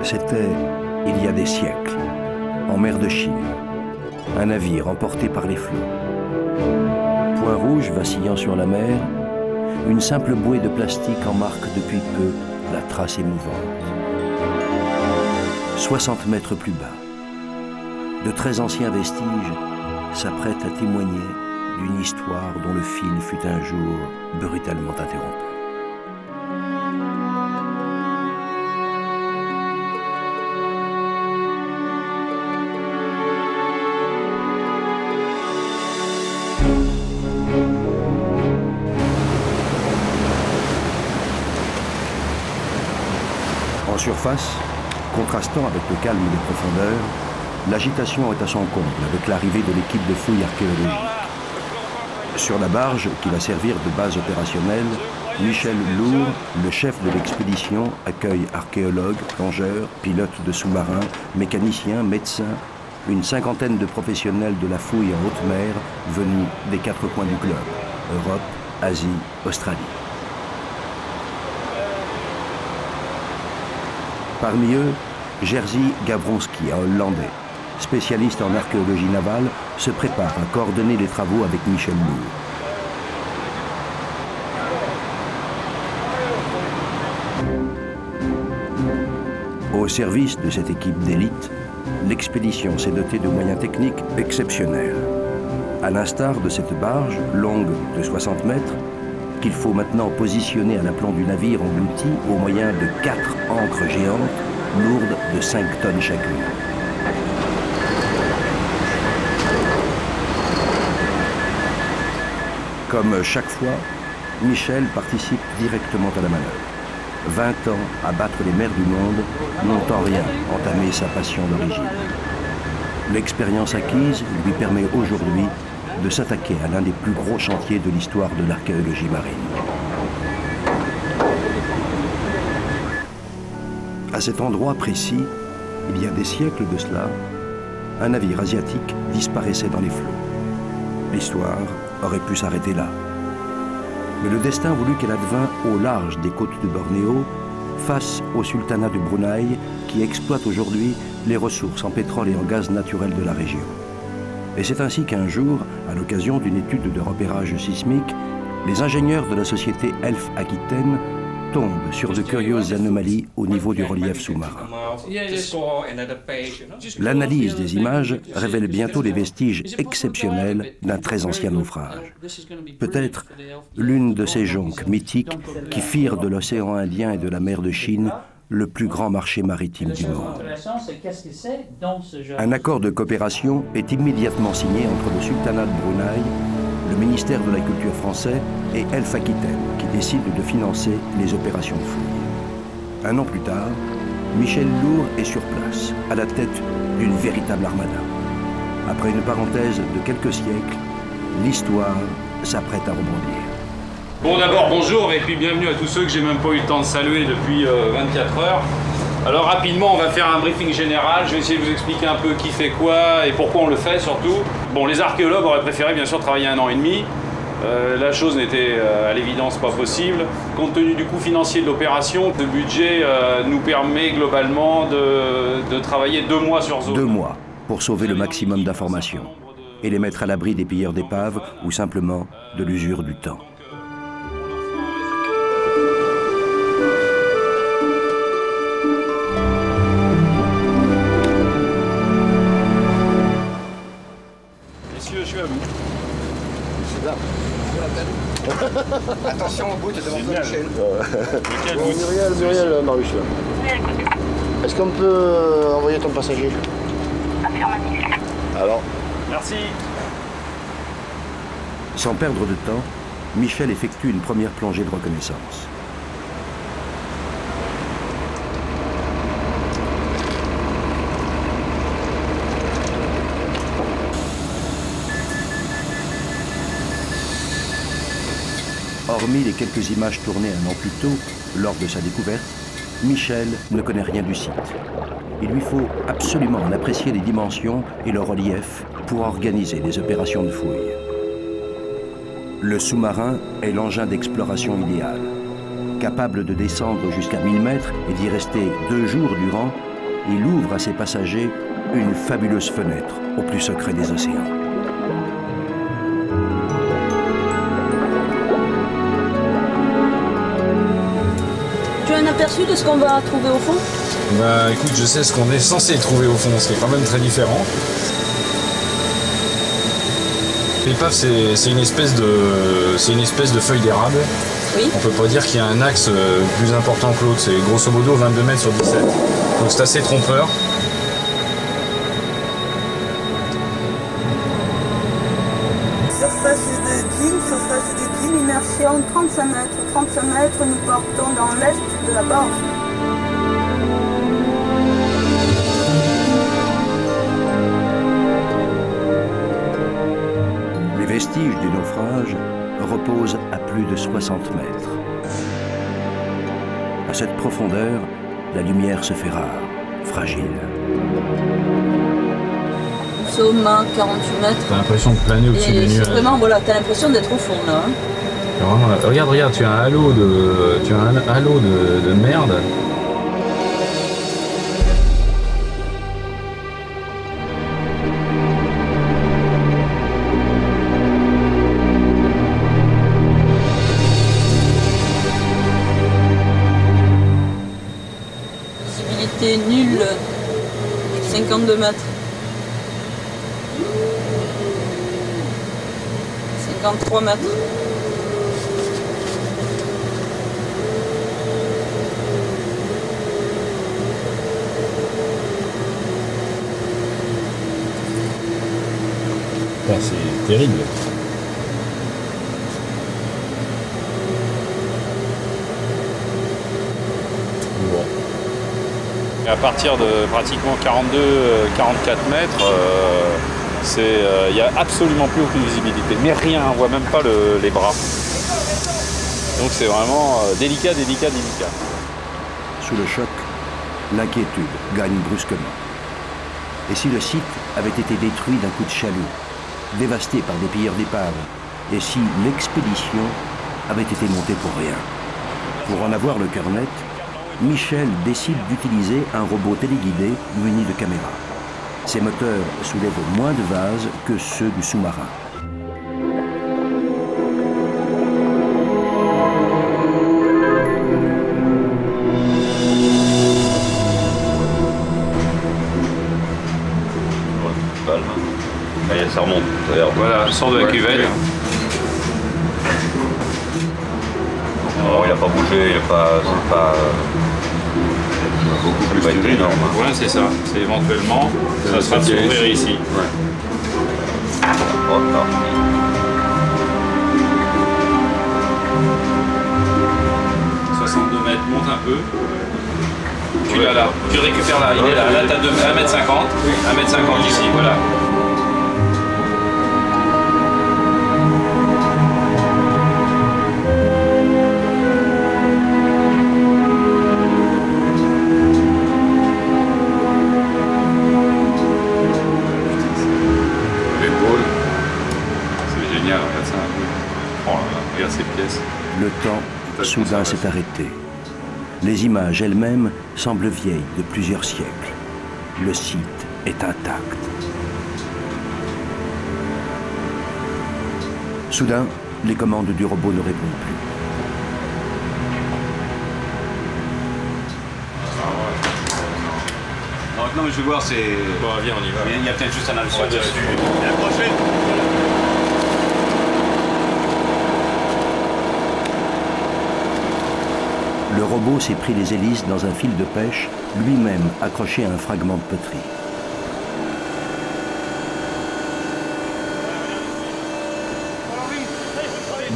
C'était il y a des siècles, en mer de Chine, un navire emporté par les flots. Point rouge vacillant sur la mer, une simple bouée de plastique en marque depuis peu la trace émouvante. 60 mètres plus bas, de très anciens vestiges s'apprêtent à témoigner d'une histoire dont le fil fut un jour brutalement interrompu. En surface, contrastant avec le calme des profondeurs, l'agitation est à son comble avec l'arrivée de l'équipe de fouilles archéologiques. Sur la barge qui va servir de base opérationnelle, Michel Lourd, le chef de l'expédition, accueille archéologues, plongeurs, pilotes de sous-marins, mécaniciens, médecins, une cinquantaine de professionnels de la fouille en haute mer venus des 4 coins du globe, Europe, Asie, Australie. Parmi eux, Jerzy Gawronski, un Hollandais, spécialiste en archéologie navale, se prépare à coordonner les travaux avec Michel Lourd. Au service de cette équipe d'élite, l'expédition s'est dotée de moyens techniques exceptionnels. À l'instar de cette barge, longue de 60 mètres, qu'il faut maintenant positionner à l'aplomb du navire englouti au moyen de 4 ancres géantes, lourdes de 5 tonnes chacune. Comme chaque fois, Michel participe directement à la manœuvre. 20 ans à battre les mers du monde n'ont en rien entamé sa passion d'origine. L'expérience acquise lui permet aujourd'hui de s'attaquer à l'un des plus gros chantiers de l'histoire de l'archéologie marine. À cet endroit précis, il y a des siècles de cela, un navire asiatique disparaissait dans les flots. L'histoire aurait pu s'arrêter là. Mais le destin voulut qu'elle advint au large des côtes de Bornéo, face au sultanat de Brunei, qui exploite aujourd'hui les ressources en pétrole et en gaz naturel de la région. Et c'est ainsi qu'un jour, à l'occasion d'une étude de repérage sismique, les ingénieurs de la société Elf Aquitaine tombent sur de curieuses anomalies au niveau du relief sous-marin. L'analyse des images révèle bientôt les vestiges exceptionnels d'un très ancien naufrage. Peut-être l'une de ces jonques mythiques qui firent de l'océan Indien et de la mer de Chine le plus grand marché maritime du monde. Un accord de coopération est immédiatement signé entre le sultanat de Brunei, le ministère de la Culture français et Elf Aquitaine, qui décide de financer les opérations de fouille. Un an plus tard, Michel Lourd est sur place, à la tête d'une véritable armada. Après une parenthèse de quelques siècles, l'histoire s'apprête à rebondir. Bon, d'abord bonjour et puis bienvenue à tous ceux que j'ai même pas eu le temps de saluer depuis 24 heures. Alors rapidement, on va faire un briefing général. Je vais essayer de vous expliquer un peu qui fait quoi et pourquoi on le fait surtout. Bon, les archéologues auraient préféré bien sûr travailler 1 an et demi. La chose n'était à l'évidence pas possible. Compte tenu du coût financier de l'opération, le budget nous permet globalement de travailler 2 mois sur zone. 2 mois pour sauver le maximum d'informations et les mettre à l'abri des pilleurs d'épaves ou simplement de l'usure du temps. Attention au bout, tu devant toi, Michel. Muriel, Marius. Est-ce qu'on peut envoyer ton passager? Affirmatif. Alors? Merci. Sans perdre de temps, Michel effectue une première plongée de reconnaissance. Hormis les quelques images tournées 1 an plus tôt, lors de sa découverte, Michel ne connaît rien du site. Il lui faut absolument en apprécier les dimensions et le relief pour organiser les opérations de fouille. Le sous-marin est l'engin d'exploration idéal. Capable de descendre jusqu'à 1000 mètres et d'y rester 2 jours durant, il ouvre à ses passagers une fabuleuse fenêtre au plus secret des océans. Tu as un aperçu de ce qu'on va trouver au fond? Bah écoute, je sais ce qu'on est censé trouver au fond, ce qui est quand même très différent. L'épave, c'est une espèce de feuille d'érable. Oui. On peut pas dire qu'il y a un axe plus important que l'autre. C'est grosso modo 22 mètres sur 17. Donc c'est assez trompeur. Surface de Guine, immersion 35 mètres. 35 mètres, nous partons dans l'est de la barge. Les vestiges du naufrage reposent à plus de 60 mètres. À cette profondeur, la lumière se fait rare, fragile. Nous sommes à 48 mètres. T'as l'impression de planer au-dessus des nuages. Vraiment, voilà, t'as l'impression d'être au fond là. Hein. Vraiment, regarde, tu as un halo de merde. Visibilité nulle, 52 mètres. 53 mètres. C'est terrible. Bon. Et à partir de pratiquement 42-44 mètres, il n'y a absolument plus aucune visibilité. Mais rien, on ne voit même pas les bras. Donc c'est vraiment délicat. Sous le choc, l'inquiétude gagne brusquement. Et si le site avait été détruit d'un coup de chalut, dévasté par des pilleurs d'épaves, et si l'expédition avait été montée pour rien? Pour en avoir le cœur net, Michel décide d'utiliser un robot téléguidé muni de caméras. Ses moteurs soulèvent moins de vases que ceux du sous-marin. Allez, ça remonte. Voilà, sort de la cuvette. Oh, il n'a pas bougé, c'est pas beaucoup plus pas été énorme. Hein. Ouais, c'est ça. C'est éventuellement, ça sera de s'ouvrir ici. Ouais. Oh, non. 62 mètres, monte un peu. Tu l'as là, tu récupères là, il est là. Là, tu as 1m50, 1m50 ici, voilà. Le temps, soudain, s'est arrêté. Les images elles-mêmes semblent vieilles de plusieurs siècles. Le site est intact. Soudain, les commandes du robot ne répondent plus. Non, mais je vais voir, c'est... Bon, viens, on y va. Il y a peut-être juste un hameçon dessus. Le robot s'est pris les hélices dans un fil de pêche, lui-même accroché à un fragment de poterie.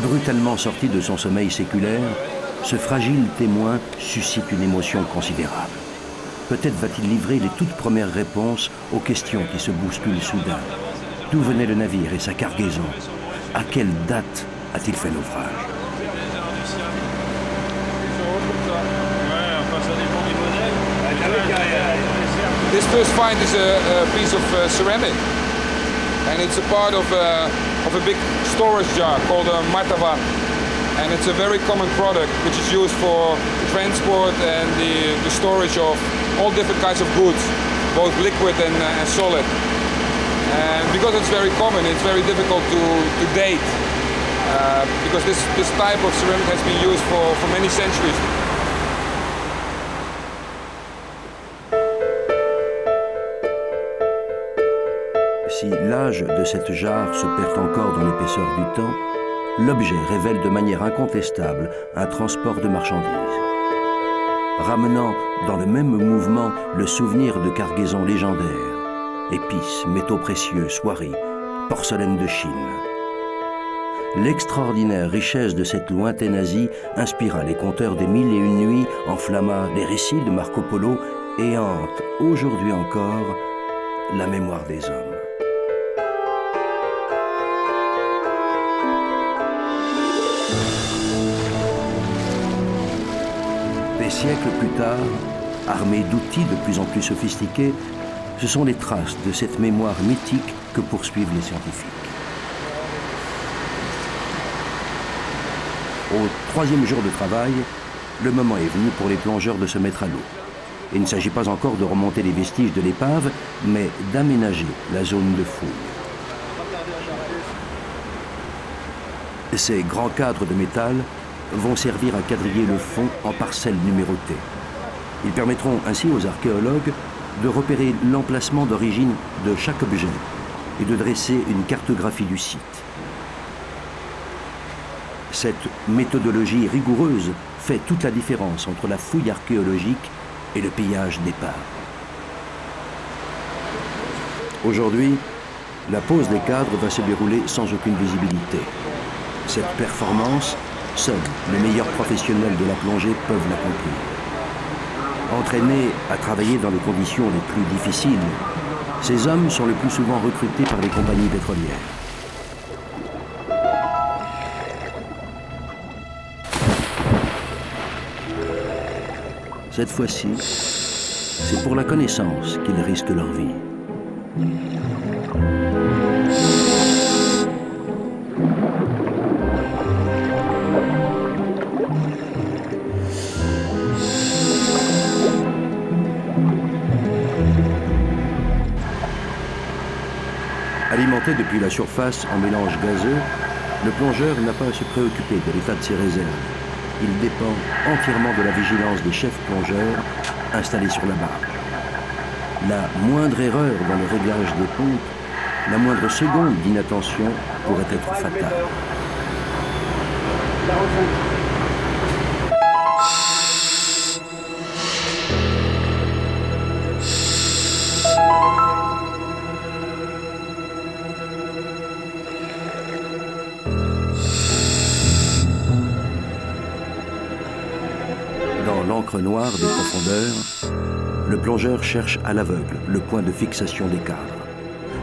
Brutalement sorti de son sommeil séculaire, ce fragile témoin suscite une émotion considérable. Peut-être va-t-il livrer les toutes premières réponses aux questions qui se bousculent soudain. D'où venait le navire et sa cargaison? À quelle date a-t-il fait naufrage? This first find is a piece of ceramic, and it's a part of a big storage jar called a martavan. And it's a very common product which is used for transport and the storage of all different kinds of goods, both liquid and solid. And because it's very common, it's very difficult to date, because this type of ceramic has been used for many centuries. Si l'âge de cette jarre se perd encore dans l'épaisseur du temps, l'objet révèle de manière incontestable un transport de marchandises, ramenant dans le même mouvement le souvenir de cargaisons légendaires, épices, métaux précieux, soieries, porcelaine de Chine. L'extraordinaire richesse de cette lointaine Asie inspira les conteurs des Mille et une nuits, enflamma les récits de Marco Polo et hante aujourd'hui encore la mémoire des hommes. Des siècles plus tard, armés d'outils de plus en plus sophistiqués, ce sont les traces de cette mémoire mythique que poursuivent les scientifiques. Au troisième jour de travail, le moment est venu pour les plongeurs de se mettre à l'eau. Il ne s'agit pas encore de remonter les vestiges de l'épave, mais d'aménager la zone de fouille. Ces grands cadres de métal vont servir à quadriller le fond en parcelles numérotées. Ils permettront ainsi aux archéologues de repérer l'emplacement d'origine de chaque objet et de dresser une cartographie du site. Cette méthodologie rigoureuse fait toute la différence entre la fouille archéologique et le pillage d'épaves. Aujourd'hui, la pose des cadres va se dérouler sans aucune visibilité. Cette performance, seuls les meilleurs professionnels de la plongée peuvent l'accomplir. Entraînés à travailler dans les conditions les plus difficiles, ces hommes sont le plus souvent recrutés par les compagnies pétrolières. Cette fois-ci, c'est pour la connaissance qu'ils risquent leur vie. Alimenté depuis la surface en mélange gazeux, le plongeur n'a pas à se préoccuper de l'état de ses réserves. Il dépend entièrement de la vigilance des chefs plongeurs installés sur la barge. La moindre erreur dans le réglage des pompes, la moindre seconde d'inattention pourrait être fatale. L'encre noire des profondeurs, le plongeur cherche à l'aveugle le point de fixation des cadres.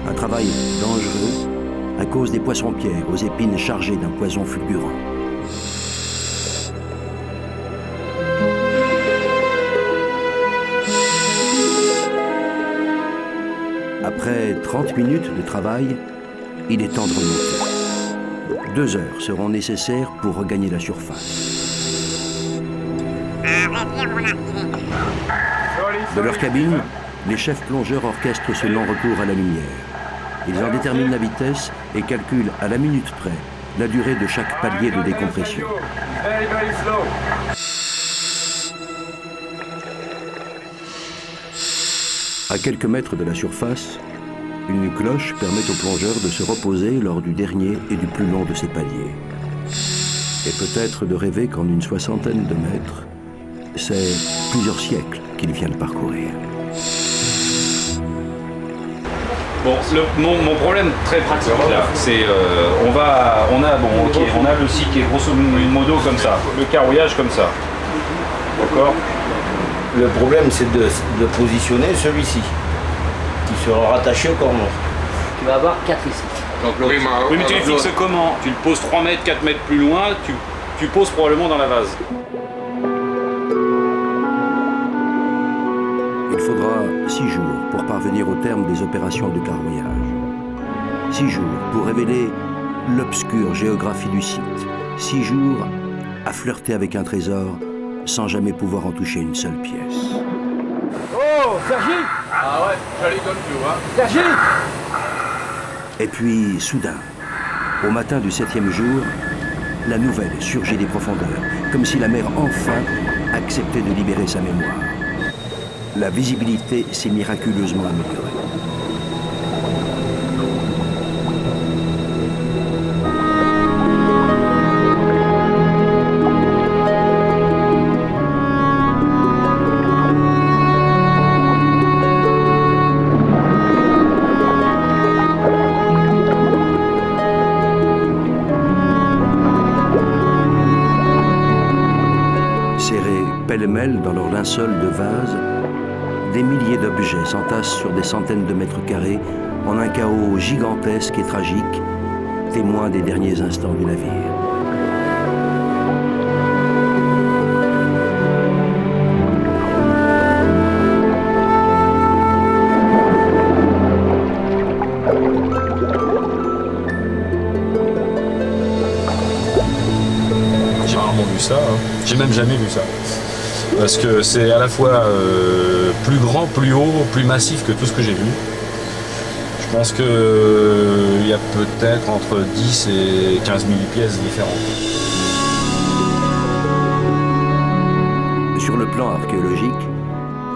Un travail dangereux à cause des poissons-pierres aux épines chargées d'un poison fulgurant. Après 30 minutes de travail, il est temps de remonter. 2 heures seront nécessaires pour regagner la surface. De leur cabine, les chefs plongeurs orchestrent ce long recours à la lumière. Ils en déterminent la vitesse et calculent à la minute près la durée de chaque palier de décompression. À quelques mètres de la surface, une cloche permet aux plongeurs de se reposer lors du dernier et du plus long de ces paliers. Et peut-être de rêver qu'en une soixantaine de mètres, c'est plusieurs siècles qu'ils viennent parcourir. Bon, mon problème très pratique là, c'est on a le site qui est grosso modo comme ça, le carrouillage comme ça, d'accord. Le problème c'est de positionner celui-ci, qui sera rattaché au corps mort. Tu vas avoir 4 ici. Donc, oui, mais tu le fixes comment? Tu le poses 3 mètres, 4 mètres plus loin, tu poses probablement dans la vase. Il faudra 6 jours pour parvenir au terme des opérations de carrouillage. 6 jours pour révéler l'obscure géographie du site. 6 jours à flirter avec un trésor sans jamais pouvoir en toucher une seule pièce. Oh, Sergi! Ah ouais, joli comme tout, hein. Sergi! Et puis, soudain, au matin du 7e jour, la nouvelle surgit des profondeurs, comme si la mer enfin acceptait de libérer sa mémoire. La visibilité s'est miraculeusement améliorée. Pêle-mêle dans leur linceul de vase, des milliers d'objets s'entassent sur des centaines de mètres carrés en un chaos gigantesque et tragique, témoin des derniers instants du navire. J'ai rarement vu ça, hein. J'ai même jamais vu ça. Parce que c'est à la fois plus grand, plus haut, plus massif que tout ce que j'ai vu. Je pense qu'il y a peut-être entre 10 et 15 000 pièces différentes. Sur le plan archéologique,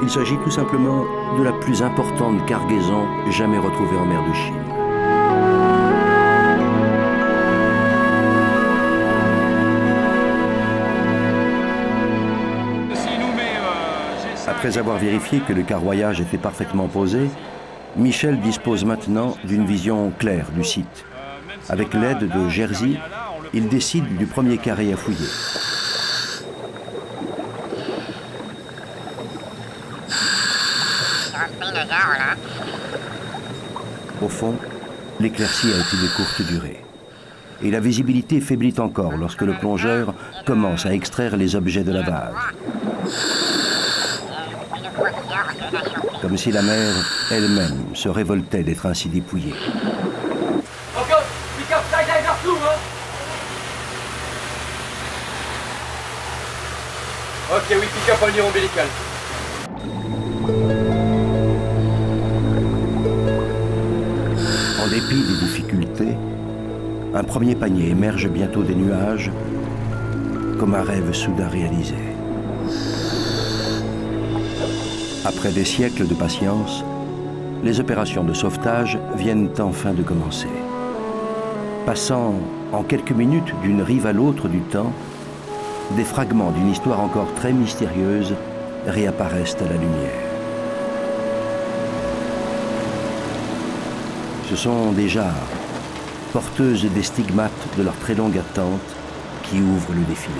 il s'agit tout simplement de la plus importante cargaison jamais retrouvée en mer de Chine. Après avoir vérifié que le carroyage était parfaitement posé, Michel dispose maintenant d'une vision claire du site. Avec l'aide de Jerzy, il décide du premier carré à fouiller. Au fond, l'éclaircie a été de courte durée. Et la visibilité faiblit encore lorsque le plongeur commence à extraire les objets de la vase. Comme si la mer elle-même se révoltait d'être ainsi dépouillée. Ok, oui, pick up au niveau ombilical. En dépit des difficultés, un premier panier émerge bientôt des nuages, comme un rêve soudain réalisé. Après des siècles de patience, les opérations de sauvetage viennent enfin de commencer. Passant en quelques minutes d'une rive à l'autre du temps, des fragments d'une histoire encore très mystérieuse réapparaissent à la lumière. Ce sont des jarres, porteuses des stigmates de leur très longue attente, qui ouvrent le défilé.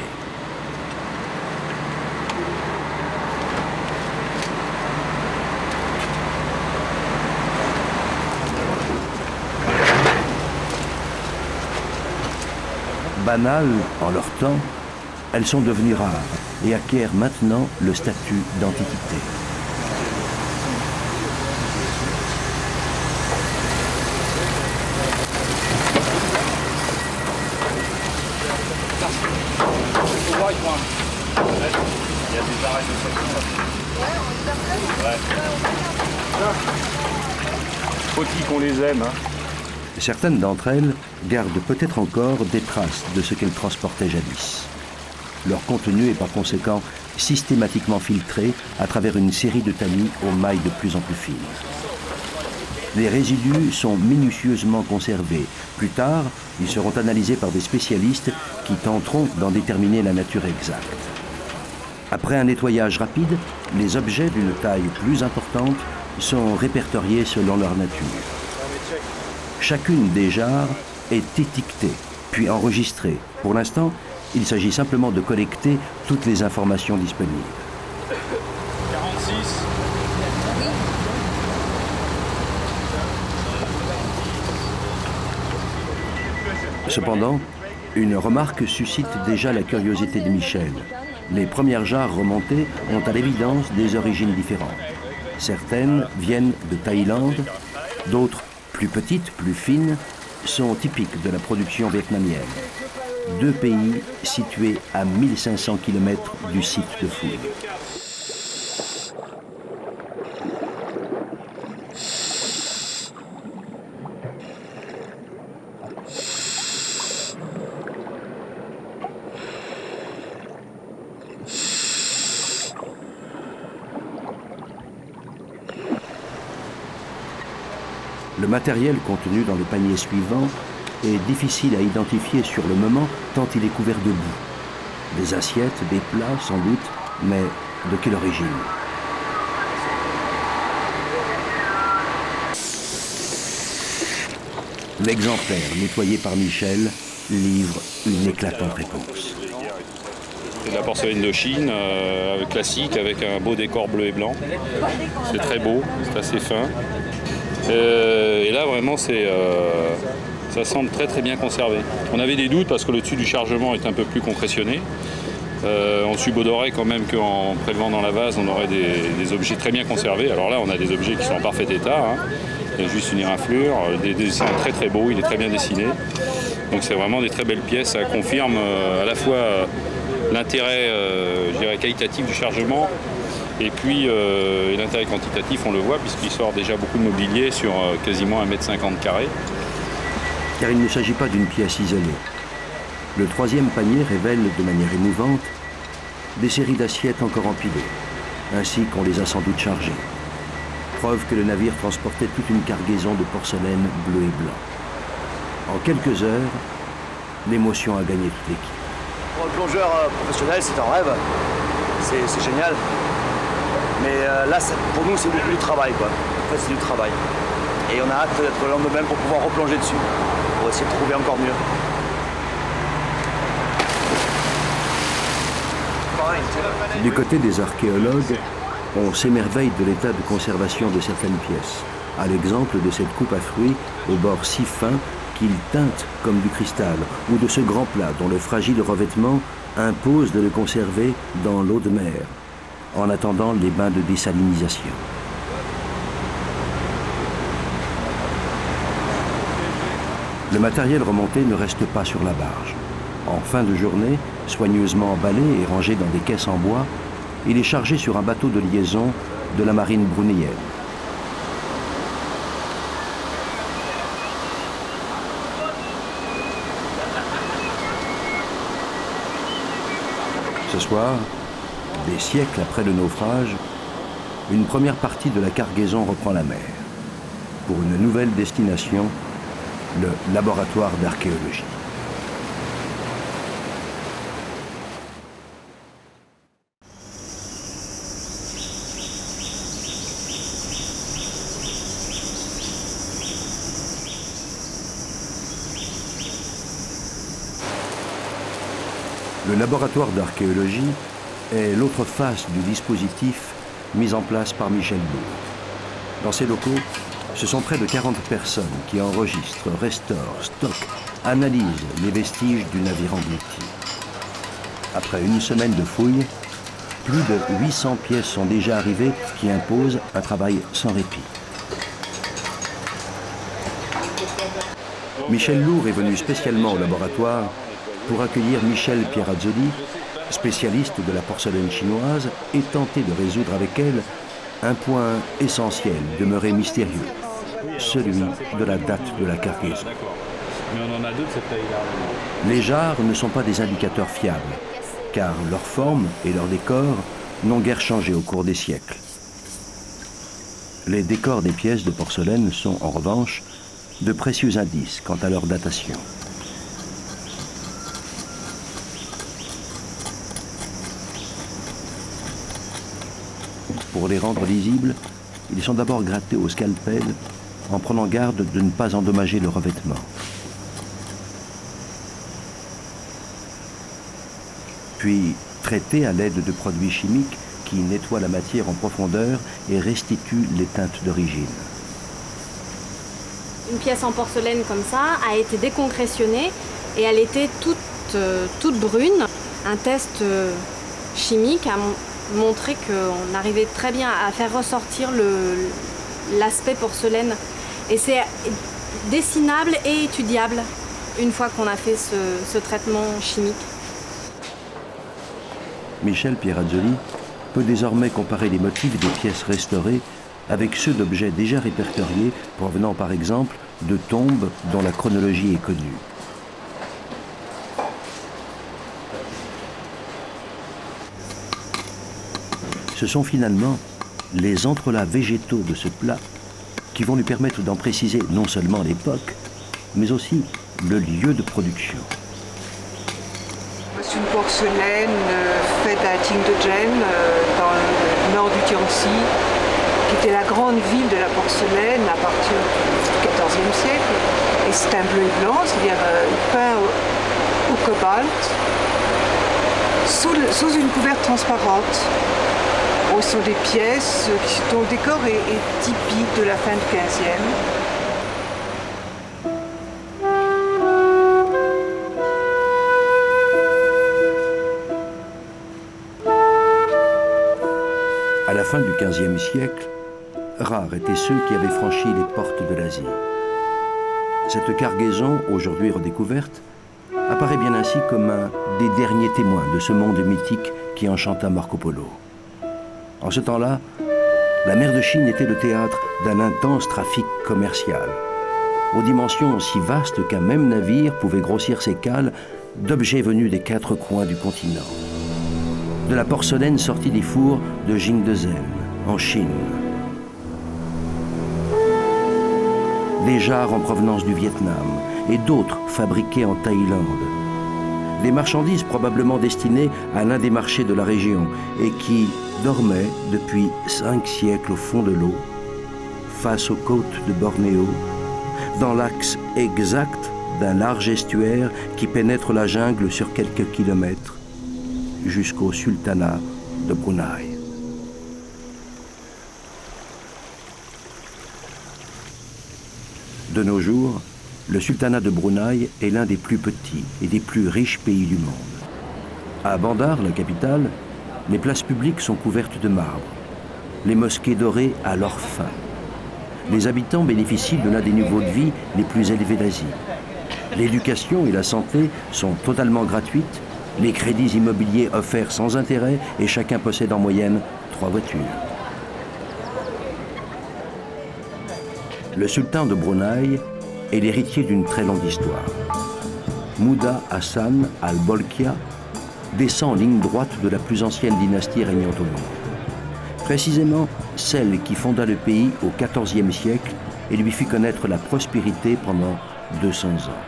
Banales en leur temps, elles sont devenues rares et acquièrent maintenant le statut d'antiquité. Il y a des arrêts de section. Faut-il qu'on les aime, hein? Certaines d'entre elles gardent peut-être encore des traces de ce qu'elles transportaient jadis. Leur contenu est par conséquent systématiquement filtré à travers une série de tamis aux mailles de plus en plus fines. Les résidus sont minutieusement conservés. Plus tard, ils seront analysés par des spécialistes qui tenteront d'en déterminer la nature exacte. Après un nettoyage rapide, les objets d'une taille plus importante sont répertoriés selon leur nature. Chacune des jarres est étiquetée, puis enregistrée. Pour l'instant, il s'agit simplement de collecter toutes les informations disponibles. 46. Cependant, une remarque suscite déjà la curiosité de Michel. Les premières jarres remontées ont à l'évidence des origines différentes. Certaines viennent de Thaïlande, d'autres, plus petites, plus fines, sont typiques de la production vietnamienne. deux pays situés à 1500 km du site de fouille. Le matériel contenu dans le panier suivant est difficile à identifier sur le moment tant il est couvert de boue. Des assiettes, des plats sans doute, mais de quelle origine? L'exemplaire nettoyé par Michel livre une éclatante réponse. C'est de la porcelaine de Chine, classique, avec un beau décor bleu et blanc. C'est très beau, c'est assez fin. Et là, vraiment, ça semble très très bien conservé. On avait des doutes parce que le dessus du chargement est un peu plus compressionné. On subodorait quand même qu'en prélevant dans la vase, on aurait des objets très bien conservés. Alors là, on a des objets qui sont en parfait état. Hein. Il y a juste une éraflure, des dessins très très beaux, il est très bien dessiné. Donc c'est vraiment des très belles pièces. Ça confirme à la fois l'intérêt je dirais, qualitatif du chargement et puis l'intérêt quantitatif, on le voit, puisqu'il sort déjà beaucoup de mobilier sur quasiment 1,50 m². Car il ne s'agit pas d'une pièce isolée. Le troisième panier révèle de manière émouvante des séries d'assiettes encore empilées, ainsi qu'on les a sans doute chargées. Preuve que le navire transportait toute une cargaison de porcelaine bleu et blanc. En quelques heures, l'émotion a gagné toute l'équipe. Pour un plongeur professionnel, c'est un rêve. C'est génial. Mais là, pour nous, c'est beaucoup du travail, quoi. En fait, c'est du travail. Et on a hâte d'être le lendemain pour pouvoir replonger dessus, pour essayer de trouver encore mieux. Du côté des archéologues, on s'émerveille de l'état de conservation de certaines pièces, à l'exemple de cette coupe à fruits au bord si fin qu'il teinte comme du cristal, ou de ce grand plat dont le fragile revêtement impose de le conserver dans l'eau de mer, en attendant les bains de désalinisation. Le matériel remonté ne reste pas sur la barge. En fin de journée, soigneusement emballé et rangé dans des caisses en bois, il est chargé sur un bateau de liaison de la marine bruneienne. Ce soir, des siècles après le naufrage, une première partie de la cargaison reprend la mer, pour une nouvelle destination, le laboratoire d'archéologie. Le laboratoire d'archéologie est l'autre face du dispositif mis en place par Michel Lourd. Dans ces locaux, ce sont près de 40 personnes qui enregistrent, restaurent, stockent, analysent les vestiges du navire englouti. Après une semaine de fouilles, plus de 800 pièces sont déjà arrivées qui imposent un travail sans répit. Michel Lourd est venu spécialement au laboratoire pour accueillir Michel Pierazzoli, spécialiste de la porcelaine chinoise, et tenter de résoudre avec elle un point essentiel demeuré mystérieux, celui de la date de la cargaison. Les jarres ne sont pas des indicateurs fiables, car leur forme et leur décor n'ont guère changé au cours des siècles. Les décors des pièces de porcelaine sont, en revanche, de précieux indices quant à leur datation. Pour les rendre lisibles, ils sont d'abord grattés au scalpel en prenant garde de ne pas endommager le revêtement. Puis traités à l'aide de produits chimiques qui nettoient la matière en profondeur et restituent les teintes d'origine. Une pièce en porcelaine comme ça a été déconcretionnée et elle était toute brune. Un test chimique a montré qu'on arrivait très bien à faire ressortir l'aspect porcelaine. Et c'est dessinable et étudiable. une fois qu'on a fait ce traitement chimique. Michel Pierazzoli peut désormais comparer les motifs des pièces restaurées avec ceux d'objets déjà répertoriés provenant par exemple de tombes dont la chronologie est connue. Ce sont finalement les entrelacs végétaux de ce plat qui vont lui permettre d'en préciser non seulement l'époque, mais aussi le lieu de production. C'est une porcelaine faite à Tingdegen, dans le nord du Tianxi, qui était la grande ville de la porcelaine à partir du XIVe siècle. Et c'est un bleu et blanc, c'est-à-dire peint au cobalt, sous une couverture transparente. Ce sont des pièces dont le décor est typique de la fin du XVe. À la fin du XVe siècle, rares étaient ceux qui avaient franchi les portes de l'Asie. Cette cargaison, aujourd'hui redécouverte, apparaît bien ainsi comme un des derniers témoins de ce monde mythique qui enchanta Marco Polo. En ce temps-là, la mer de Chine était le théâtre d'un intense trafic commercial, aux dimensions si vastes qu'un même navire pouvait grossir ses cales d'objets venus des quatre coins du continent. De la porcelaine sortie des fours de Jingdezhen, en Chine. Des jarres en provenance du Vietnam et d'autres fabriquées en Thaïlande. Des marchandises probablement destinées à l'un des marchés de la région et qui dormaient depuis 5 siècles au fond de l'eau, face aux côtes de Bornéo, dans l'axe exact d'un large estuaire qui pénètre la jungle sur quelques kilomètres, jusqu'au sultanat de Brunei. De nos jours, le sultanat de Brunei est l'un des plus petits et des plus riches pays du monde. À Bandar, la capitale, les places publiques sont couvertes de marbre, les mosquées dorées à l'or fin. Les habitants bénéficient de l'un des niveaux de vie les plus élevés d'Asie. L'éducation et la santé sont totalement gratuites, les crédits immobiliers offerts sans intérêt et chacun possède en moyenne 3 voitures. Le sultan de Brunei est l'héritier d'une très longue histoire. Mouda Hassan al-Bolkiah descend en ligne droite de la plus ancienne dynastie régnant au monde. Précisément celle qui fonda le pays au XIVe siècle et lui fit connaître la prospérité pendant 200 ans.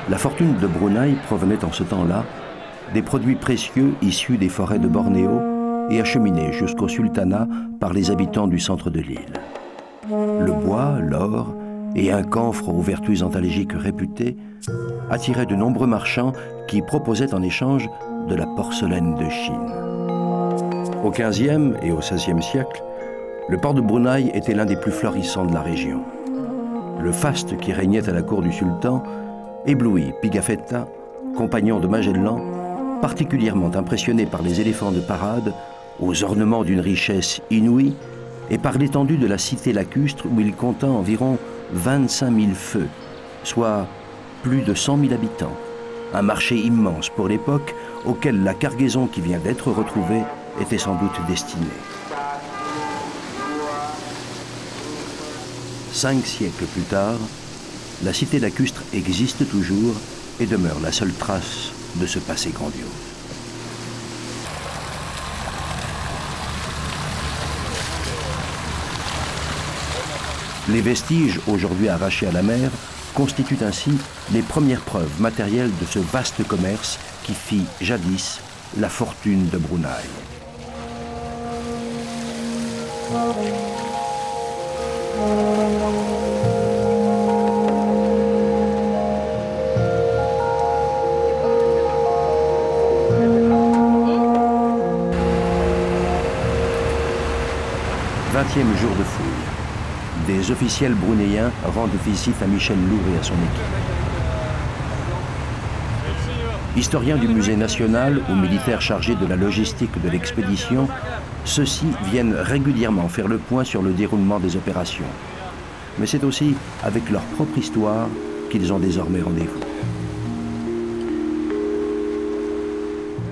La fortune de Brunei provenait en ce temps-là des produits précieux issus des forêts de Bornéo et acheminés jusqu'au sultanat par les habitants du centre de l'île. Le bois, l'or et un camphre aux vertus antalgiques réputées attiraient de nombreux marchands qui proposaient en échange de la porcelaine de Chine. Au XVe et au XVIe siècle, le port de Brunei était l'un des plus florissants de la région. Le faste qui régnait à la cour du sultan éblouit Pigafetta, compagnon de Magellan, particulièrement impressionné par les éléphants de parade, aux ornements d'une richesse inouïe, et par l'étendue de la cité lacustre où il compta environ 25 000 feux, soit plus de 100 000 habitants. Un marché immense pour l'époque auquel la cargaison qui vient d'être retrouvée était sans doute destinée. 5 siècles plus tard, la cité lacustre existe toujours et demeure la seule trace de ce passé grandiose. Les vestiges aujourd'hui arrachés à la mer constituent ainsi les premières preuves matérielles de ce vaste commerce qui fit jadis la fortune de Brunei. Vingtième jour de fouille. Des officiels brunéens rendent visite à Michel Lourd et à son équipe. Historiens du musée national ou militaires chargés de la logistique de l'expédition, ceux-ci viennent régulièrement faire le point sur le déroulement des opérations. mais c'est aussi avec leur propre histoire qu'ils ont désormais rendez-vous.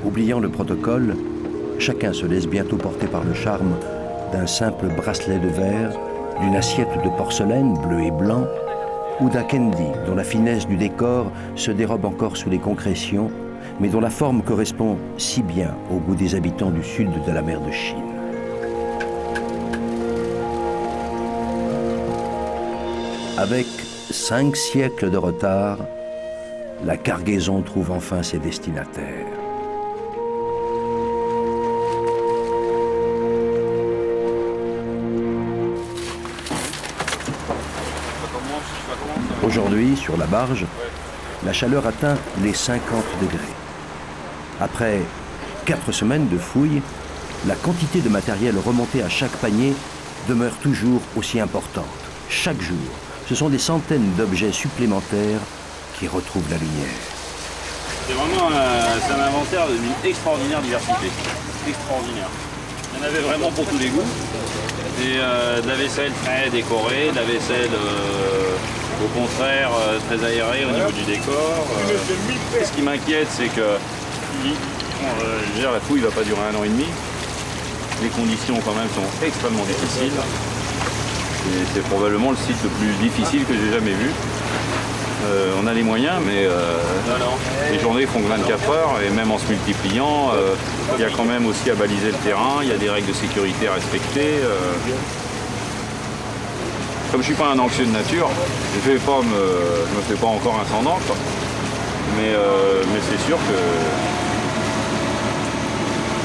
Oubliant le protocole, chacun se laisse bientôt porter par le charme d'un simple bracelet de verre, d'une assiette de porcelaine bleu et blanc, ou d'un kendi dont la finesse du décor se dérobe encore sous les concrétions, mais dont la forme correspond si bien au goût des habitants du sud de la mer de Chine. Avec 5 siècles de retard, la cargaison trouve enfin ses destinataires. Aujourd'hui, sur la barge, la chaleur atteint les 50 degrés. Après 4 semaines de fouilles, la quantité de matériel remonté à chaque panier demeure toujours aussi importante. Chaque jour, ce sont des centaines d'objets supplémentaires qui retrouvent la lumière. C'est vraiment un inventaire d'une extraordinaire diversité. Extraordinaire. Il y en avait vraiment pour tous les goûts. Et de la vaisselle très décorée, de la vaisselle au contraire très aérée au niveau du décor. Ce qui m'inquiète, c'est que la fouille ne va pas durer 1 an et demi. Les conditions quand même sont extrêmement difficiles. C'est probablement le site le plus difficile que j'ai jamais vu. On a les moyens, mais les journées font que 24 heures, et même en se multipliant, il y a quand même aussi à baliser le terrain, il y a des règles de sécurité à respecter. Comme je ne suis pas un anxieux de nature, je ne me fais pas encore intendant, quoi. Mais c'est sûr que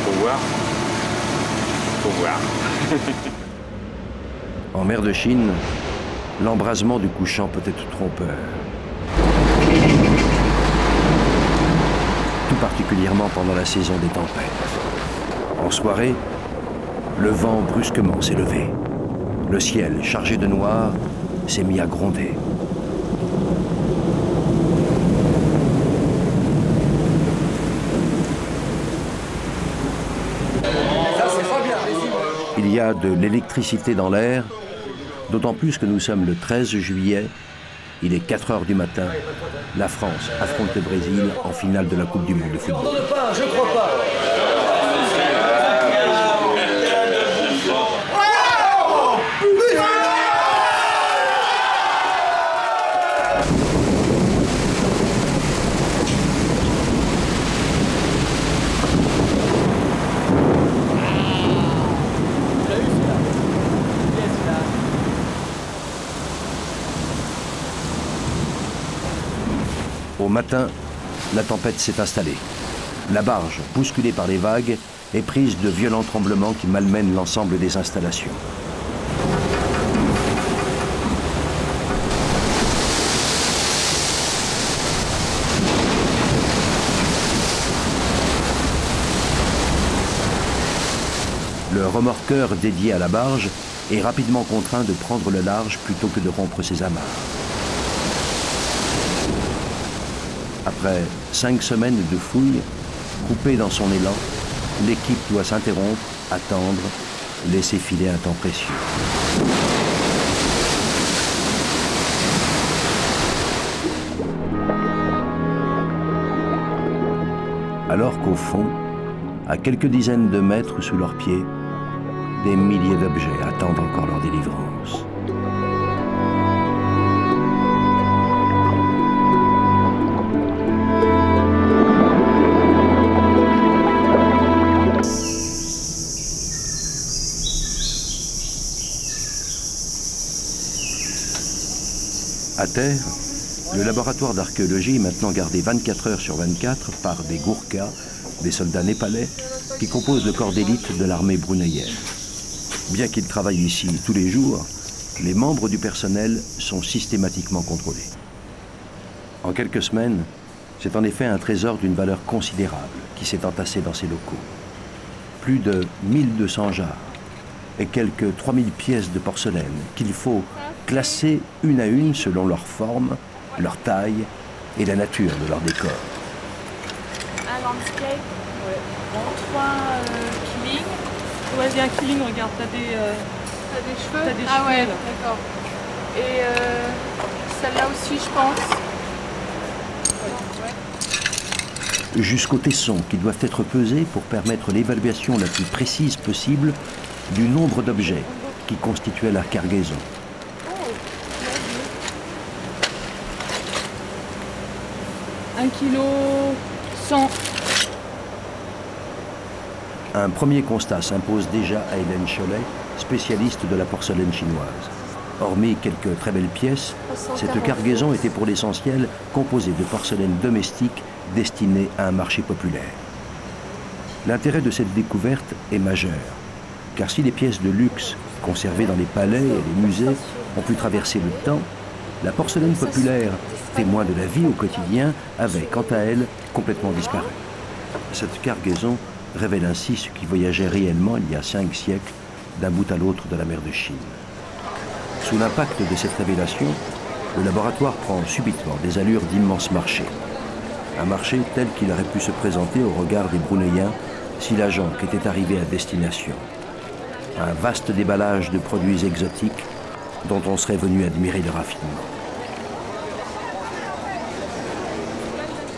faut voir. Faut voir. En mer de Chine, l'embrasement du couchant peut être trompeur. Tout particulièrement pendant la saison des tempêtes. En soirée, le vent brusquement s'est levé. Le ciel, chargé de noir, s'est mis à gronder. Il y a de l'électricité dans l'air, d'autant plus que nous sommes le 13 juillet, il est 4 heures du matin. La France affronte le Brésil en finale de la Coupe du Monde de football. Je crois pas. Au matin, la tempête s'est installée. La barge, bousculée par les vagues, est prise de violents tremblements qui malmènent l'ensemble des installations. Le remorqueur dédié à la barge est rapidement contraint de prendre le large plutôt que de rompre ses amarres. Après 5 semaines de fouilles, coupée dans son élan, l'équipe doit s'interrompre, attendre, laisser filer un temps précieux. Alors qu'au fond, à quelques dizaines de mètres sous leurs pieds, des milliers d'objets attendent encore leur délivrance. À terre, le laboratoire d'archéologie est maintenant gardé 24 heures sur 24 par des Gourkhas, des soldats népalais, qui composent le corps d'élite de l'armée bruneienne. Bien qu'ils travaillent ici tous les jours, les membres du personnel sont systématiquement contrôlés. En quelques semaines, c'est en effet un trésor d'une valeur considérable qui s'est entassé dans ces locaux. Plus de 1200 jarres et quelques 3000 pièces de porcelaine qu'il faut classer une à une selon leur forme, leur taille et la nature de leur décor. Un landscape, ouais. Bon, 3 killings. Ouais, il y a un killing, regarde, t'as des cheveux. T'as des cheveux, ouais, là. d'accord. Et celle-là aussi, je pense. Jusqu'aux tessons qui doivent être pesés pour permettre l'évaluation la plus précise possible du nombre d'objets qui constituaient la cargaison. Un kilo 100. Un premier constat s'impose déjà à Hélène Cholet, spécialiste de la porcelaine chinoise. Hormis quelques très belles pièces, cette cargaison était pour l'essentiel composée de porcelaine domestique destinée à un marché populaire. L'intérêt de cette découverte est majeur, car si les pièces de luxe conservées dans les palais et les musées ont pu traverser le temps, la porcelaine populaire, témoin de la vie au quotidien, avait, quant à elle, complètement disparu. Cette cargaison révèle ainsi ce qui voyageait réellement il y a 5 siècles d'un bout à l'autre de la mer de Chine. Sous l'impact de cette révélation, le laboratoire prend subitement des allures d'immense marché. Un marché tel qu'il aurait pu se présenter au regard des Brunéens si la jonque était arrivée à destination. Un vaste déballage de produits exotiques dont on serait venu admirer le raffinement.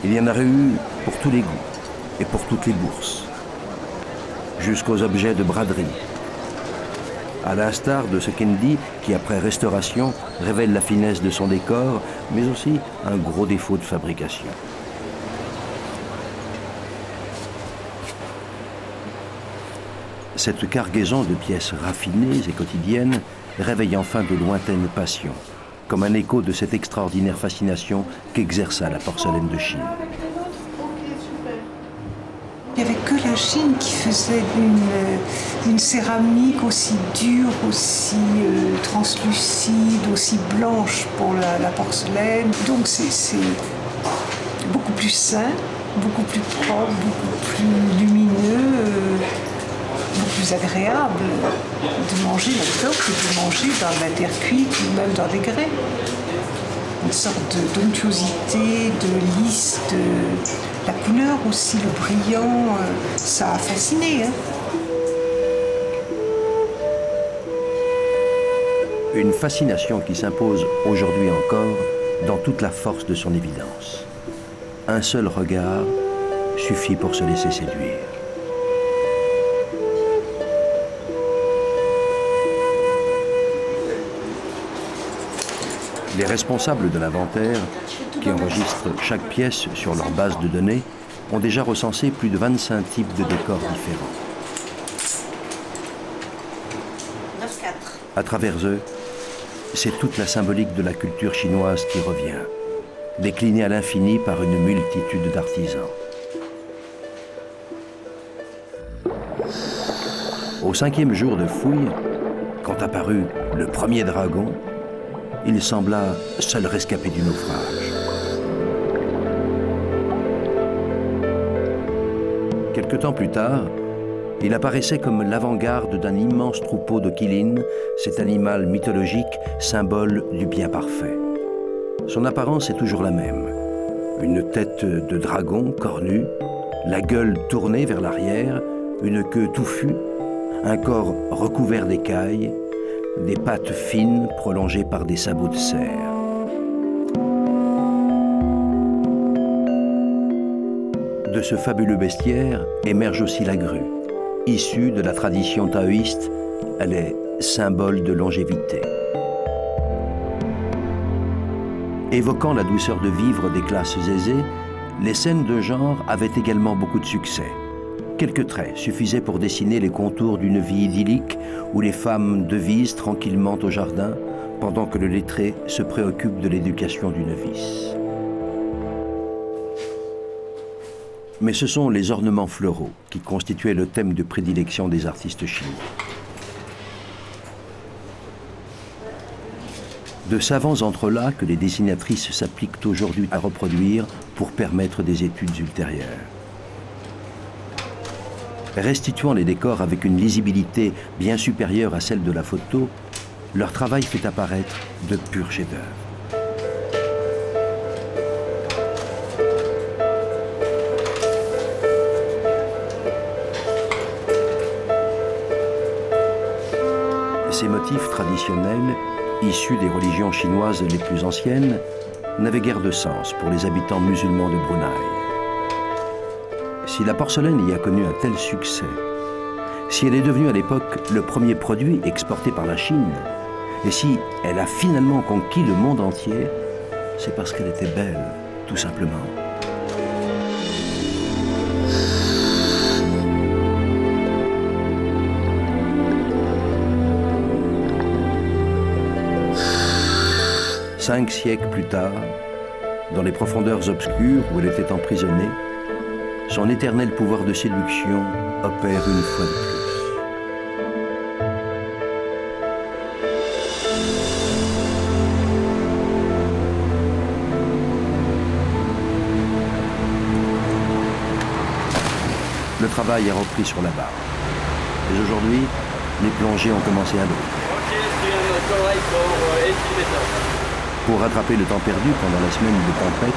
Il y en aurait eu pour tous les goûts et pour toutes les bourses, jusqu'aux objets de braderie, à l'instar de ce Kendi qui, après restauration, révèle la finesse de son décor, mais aussi un gros défaut de fabrication. Cette cargaison de pièces raffinées et quotidiennes réveille enfin de lointaines passions, comme un écho de cette extraordinaire fascination qu'exerça la porcelaine de Chine. Il n'y avait que la Chine qui faisait une céramique aussi dure, aussi translucide, aussi blanche pour la porcelaine. Donc c'est beaucoup plus sain, beaucoup plus propre, beaucoup plus lumineux, beaucoup plus agréable de manger là-dedans que de manger dans de la terre cuite ou même dans des grès. Une sorte d'onctuosité, de lisse, la couleur aussi, le brillant, ça a fasciné. Hein. Une fascination qui s'impose aujourd'hui encore dans toute la force de son évidence. Un seul regard suffit pour se laisser séduire. Les responsables de l'inventaire, qui enregistrent chaque pièce sur leur base de données, ont déjà recensé plus de 25 types de décors différents. À travers eux, c'est toute la symbolique de la culture chinoise qui revient, déclinée à l'infini par une multitude d'artisans. Au 5e jour de fouille, quand apparut le premier dragon, il sembla seul rescapé du naufrage. Quelque temps plus tard, il apparaissait comme l'avant-garde d'un immense troupeau de Qilin, cet animal mythologique, symbole du bien parfait. Son apparence est toujours la même. Une tête de dragon cornue, la gueule tournée vers l'arrière, une queue touffue, un corps recouvert d'écailles, des pattes fines prolongées par des sabots de cerf. De ce fabuleux bestiaire émerge aussi la grue. Issue de la tradition taoïste, elle est symbole de longévité. Évoquant la douceur de vivre des classes aisées, les scènes de genre avaient également beaucoup de succès. Quelques traits suffisaient pour dessiner les contours d'une vie idyllique où les femmes devisent tranquillement au jardin pendant que le lettré se préoccupe de l'éducation du novice. Mais ce sont les ornements floraux qui constituaient le thème de prédilection des artistes chinois. De savants entrelacs que les dessinatrices s'appliquent aujourd'hui à reproduire pour permettre des études ultérieures. Restituant les décors avec une lisibilité bien supérieure à celle de la photo, leur travail fait apparaître de purs chefs-d'œuvre. Ces motifs traditionnels issus des religions chinoises les plus anciennes, n'avait guère de sens pour les habitants musulmans de Brunei. Si la porcelaine y a connu un tel succès, si elle est devenue à l'époque le premier produit exporté par la Chine, et si elle a finalement conquis le monde entier, c'est parce qu'elle était belle, tout simplement. Cinq siècles plus tard, dans les profondeurs obscures où elle était emprisonnée, son éternel pouvoir de séduction opère une fois de plus. Le travail a repris sur la barre. Et aujourd'hui, les plongées ont commencé à l'eau. Pour rattraper le temps perdu pendant la semaine de tempête,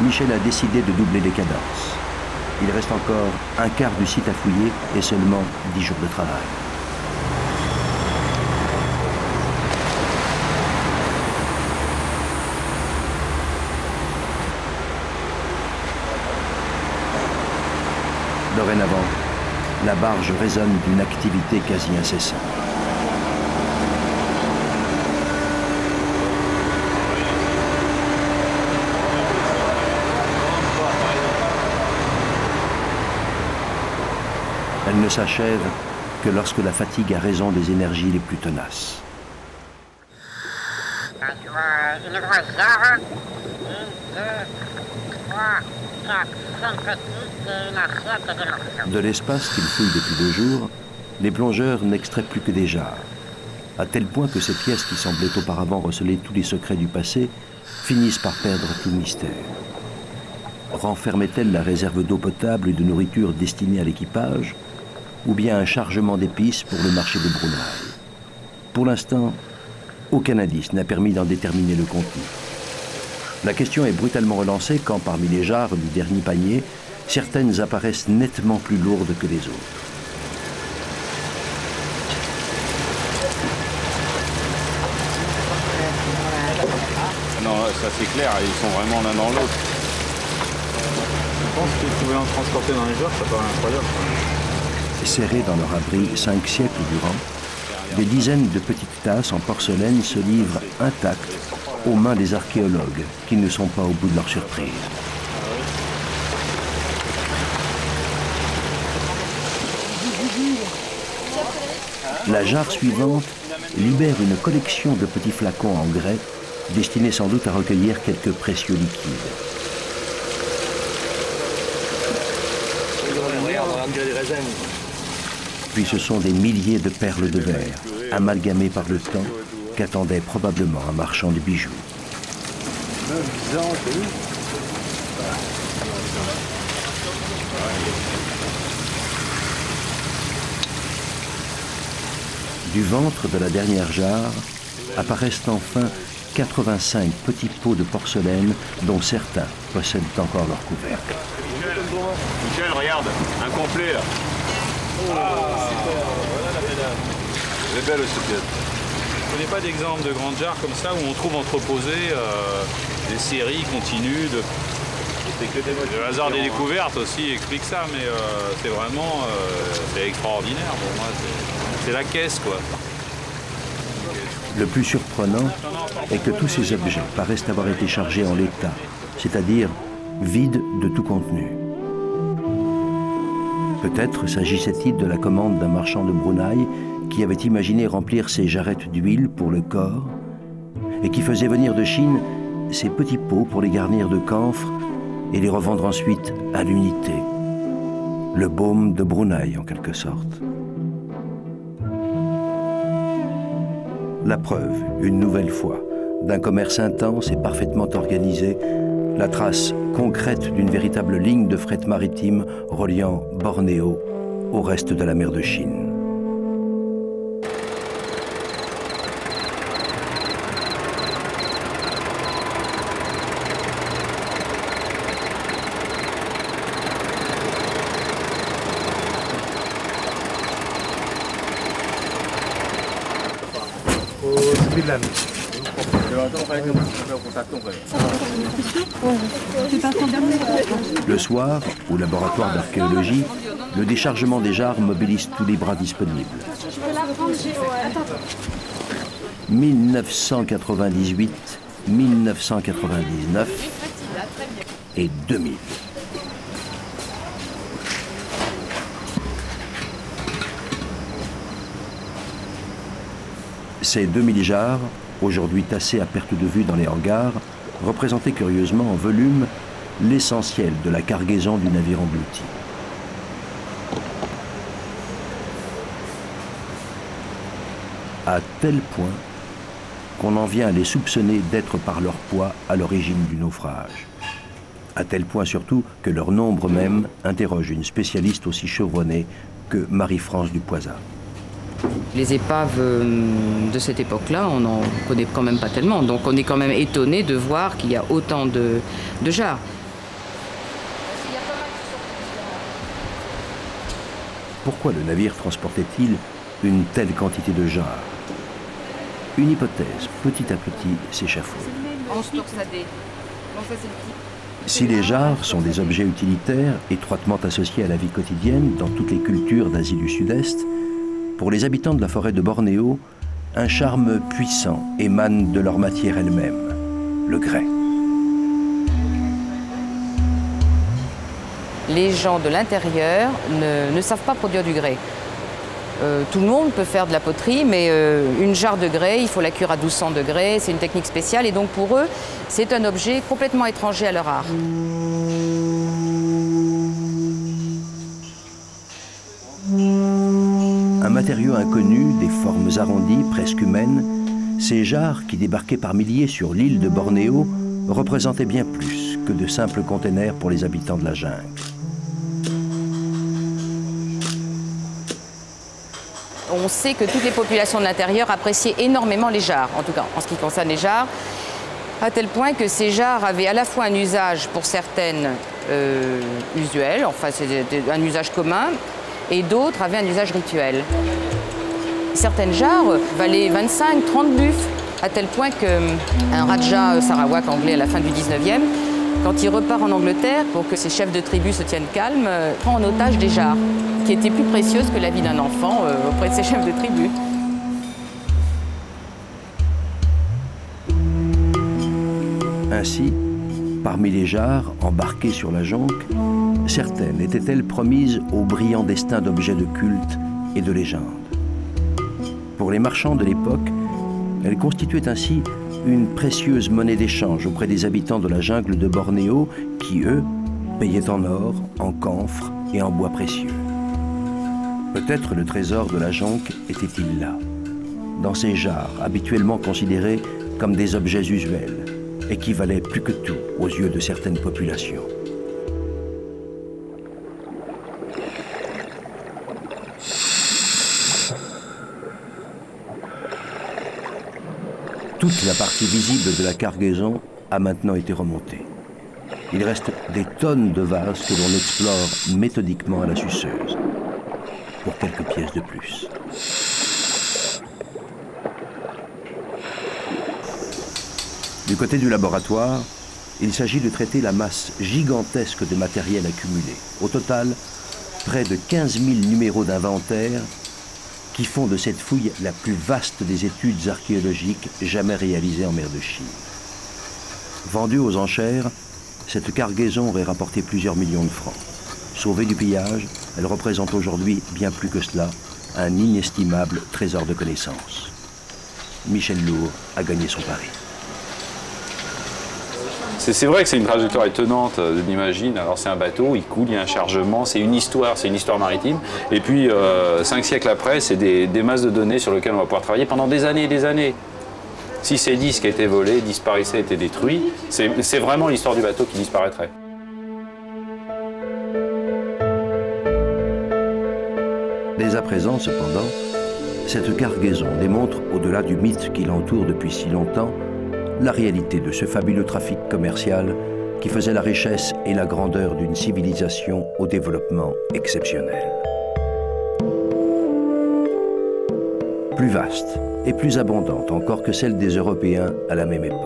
Michel a décidé de doubler les cadences. Il reste encore un quart du site à fouiller et seulement 10 jours de travail. Dorénavant, la barge résonne d'une activité quasi incessante. Elle ne s'achève que lorsque la fatigue a raison des énergies les plus tenaces. De l'espace qu'ils fouillent depuis 2 jours, les plongeurs n'extraient plus que des jarres, à tel point que ces pièces qui semblaient auparavant receler tous les secrets du passé finissent par perdre tout mystère. Renfermait-elle la réserve d'eau potable et de nourriture destinée à l'équipage, ou bien un chargement d'épices pour le marché de Brunei? Pour l'instant, aucun indice n'a permis d'en déterminer le contenu. La question est brutalement relancée quand, parmi les jarres du dernier panier, certaines apparaissent nettement plus lourdes que les autres. Non, ça c'est clair, ils sont vraiment l'un dans l'autre. Je pense qu'ils pouvaient en transporter dans les jarres, ça paraît incroyable. Serrés dans leur abri 5 siècles durant, des dizaines de petites tasses en porcelaine se livrent intactes aux mains des archéologues qui ne sont pas au bout de leur surprise. La jarre suivante libère une collection de petits flacons en grès destinés sans doute à recueillir quelques précieux liquides. Puis ce sont des milliers de perles de verre, amalgamées par le temps, qu'attendait probablement un marchand de bijoux. Du ventre de la dernière jarre apparaissent enfin 85 petits pots de porcelaine dont certains possèdent encore leur couvercle. Michel, regarde, un complet là. Elle est belle cette pièce. Je ne connais pas d'exemple de grandes jarres comme ça où on trouve entreposées des séries continues de... Le hasard des découvertes aussi explique ça, mais c'est vraiment c'est extraordinaire pour moi. C'est la caisse, quoi. Le plus surprenant est que tous ces objets paraissent avoir été chargés en l'état, c'est-à-dire vides de tout contenu. Peut-être s'agissait-il de la commande d'un marchand de Brunei qui avait imaginé remplir ses jarrettes d'huile pour le corps et qui faisait venir de Chine ces petits pots pour les garnir de camphre et les revendre ensuite à l'unité. Le baume de Brunei, en quelque sorte. La preuve, une nouvelle fois, d'un commerce intense et parfaitement organisé, la trace concrète d'une véritable ligne de fret maritime reliant Bornéo au reste de la mer de Chine. Le soir, au laboratoire d'archéologie, le déchargement des jarres mobilise tous les bras disponibles. 1998, 1999 et 2000. Ces 2000 jarres, aujourd'hui tassées à perte de vue dans les hangars, représentaient curieusement en volume l'essentiel de la cargaison du navire englouti. À tel point qu'on en vient à les soupçonner d'être par leur poids à l'origine du naufrage. À tel point surtout que leur nombre même interroge une spécialiste aussi chevronnée que Marie-France Dupoisat. Les épaves de cette époque-là, on n'en connaît quand même pas tellement. Donc on est quand même étonné de voir qu'il y a autant de jarres. Pourquoi le navire transportait-il une telle quantité de jarres? Une hypothèse, petit à petit, s'échafaude. Si les jarres sont des objets utilitaires étroitement associés à la vie quotidienne dans toutes les cultures d'Asie du Sud-Est, pour les habitants de la forêt de Bornéo, un charme puissant émane de leur matière elle-même, le grès. Les gens de l'intérieur ne savent pas produire du grès. Tout le monde peut faire de la poterie, mais une jarre de grès, il faut la cuire à 1200 degrés, c'est une technique spéciale, et donc pour eux, c'est un objet complètement étranger à leur art. Un matériau inconnu, des formes arrondies, presque humaines, ces jarres qui débarquaient par milliers sur l'île de Bornéo représentaient bien plus que de simples containers pour les habitants de la jungle. On sait que toutes les populations de l'intérieur appréciaient énormément les jarres, en tout cas en ce qui concerne les jarres, à tel point que ces jarres avaient à la fois un usage pour certaines usuel, enfin c'était un usage commun, et d'autres avaient un usage rituel. Certaines jarres valaient 25-30 buffles, à tel point qu'un Raja Sarawak anglais à la fin du 19e, quand il repart en Angleterre, pour que ses chefs de tribu se tiennent calmes, prend en otage des jarres, qui étaient plus précieuses que la vie d'un enfant auprès de ses chefs de tribu. Ainsi, parmi les jarres embarquées sur la jonque, certaines étaient-elles promises au brillant destin d'objets de culte et de légende. Pour les marchands de l'époque, elles constituaient ainsi une précieuse monnaie d'échange auprès des habitants de la jungle de Bornéo qui, eux, payaient en or, en camphre et en bois précieux. Peut-être le trésor de la jonque était-il là, dans ces jarres habituellement considérés comme des objets usuels et qui valaient plus que tout aux yeux de certaines populations. Toute la partie visible de la cargaison a maintenant été remontée. Il reste des tonnes de vases que l'on explore méthodiquement à la suceuse, pour quelques pièces de plus. Du côté du laboratoire, il s'agit de traiter la masse gigantesque de matériel accumulé. Au total, près de 15 000 numéros d'inventaire qui font de cette fouille la plus vaste des études archéologiques jamais réalisées en mer de Chine. Vendue aux enchères, cette cargaison aurait rapporté plusieurs millions de francs. Sauvée du pillage, elle représente aujourd'hui bien plus que cela, un inestimable trésor de connaissances. Michel Lourd a gagné son pari. C'est vrai que c'est une trajectoire étonnante de l'imagine. Alors c'est un bateau, il coule, il y a un chargement, c'est une histoire maritime. Et puis 5 siècles après, c'est des masses de données sur lesquelles on va pouvoir travailler pendant des années et des années. Si ces disques étaient volés, disparaissaient, étaient détruits, c'est vraiment l'histoire du bateau qui disparaîtrait. Dès à présent, cependant, cette cargaison démontre, au-delà du mythe qui l'entoure depuis si longtemps, la réalité de ce fabuleux trafic commercial qui faisait la richesse et la grandeur d'une civilisation au développement exceptionnel. Plus vaste, est plus abondante encore que celle des Européens à la même époque.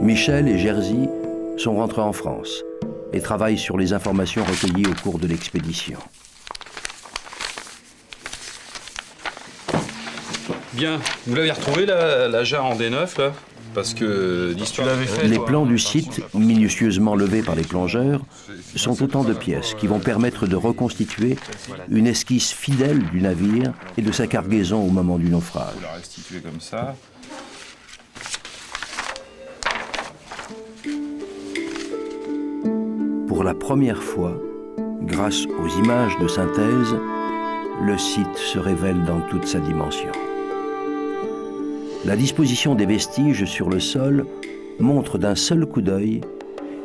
Michel et Jerzy sont rentrés en France et travaillent sur les informations recueillies au cours de l'expédition. Bien, vous l'avez retrouvé la jarre en D9 là? Parce que les plans du site, minutieusement levés par les plongeurs, sont autant de pièces qui vont permettre de reconstituer une esquisse fidèle du navire et de sa cargaison au moment du naufrage. On va la restituer comme ça. Pour la première fois, grâce aux images de synthèse, le site se révèle dans toute sa dimension. La disposition des vestiges sur le sol montre d'un seul coup d'œil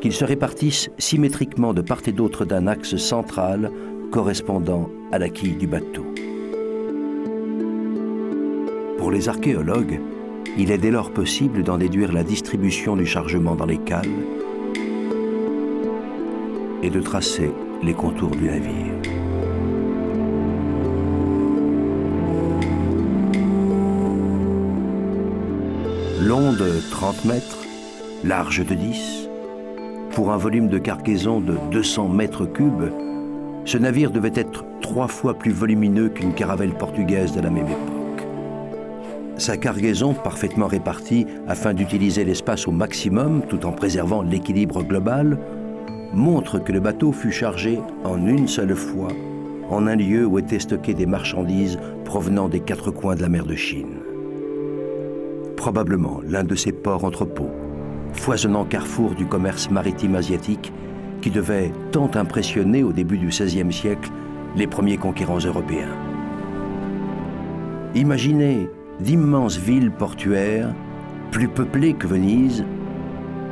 qu'ils se répartissent symétriquement de part et d'autre d'un axe central correspondant à la quille du bateau. Pour les archéologues, il est dès lors possible d'en déduire la distribution du chargement dans les cales et de tracer les contours du navire. Long de 30 mètres, large de 10, pour un volume de cargaison de 200 mètres cubes, ce navire devait être 3 fois plus volumineux qu'une caravelle portugaise de la même époque. Sa cargaison, parfaitement répartie afin d'utiliser l'espace au maximum tout en préservant l'équilibre global, montre que le bateau fut chargé en une seule fois en un lieu où étaient stockées des marchandises provenant des 4 coins de la mer de Chine. Probablement l'un de ces ports entrepôts, foisonnant carrefour du commerce maritime asiatique qui devait tant impressionner au début du XVIe siècle les premiers conquérants européens. Imaginez d'immenses villes portuaires, plus peuplées que Venise,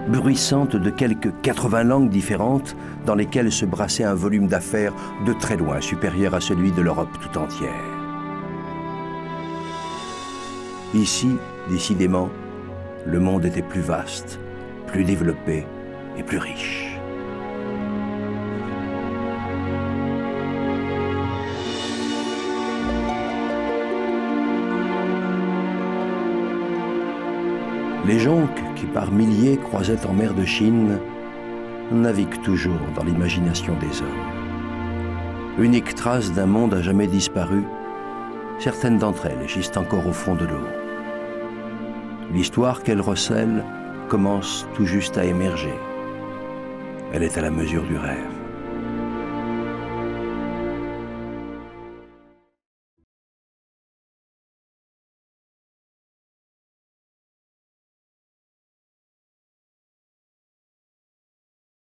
bruissantes de quelques 80 langues différentes dans lesquelles se brassait un volume d'affaires de très loin supérieur à celui de l'Europe tout entière. Ici, décidément, le monde était plus vaste, plus développé et plus riche. Les jonques qui par milliers croisaient en mer de Chine naviguent toujours dans l'imagination des hommes. Unique trace d'un monde à jamais disparu, certaines d'entre elles gisent encore au fond de l'eau. L'histoire qu'elles recèlent commence tout juste à émerger. Elle est à la mesure du rêve.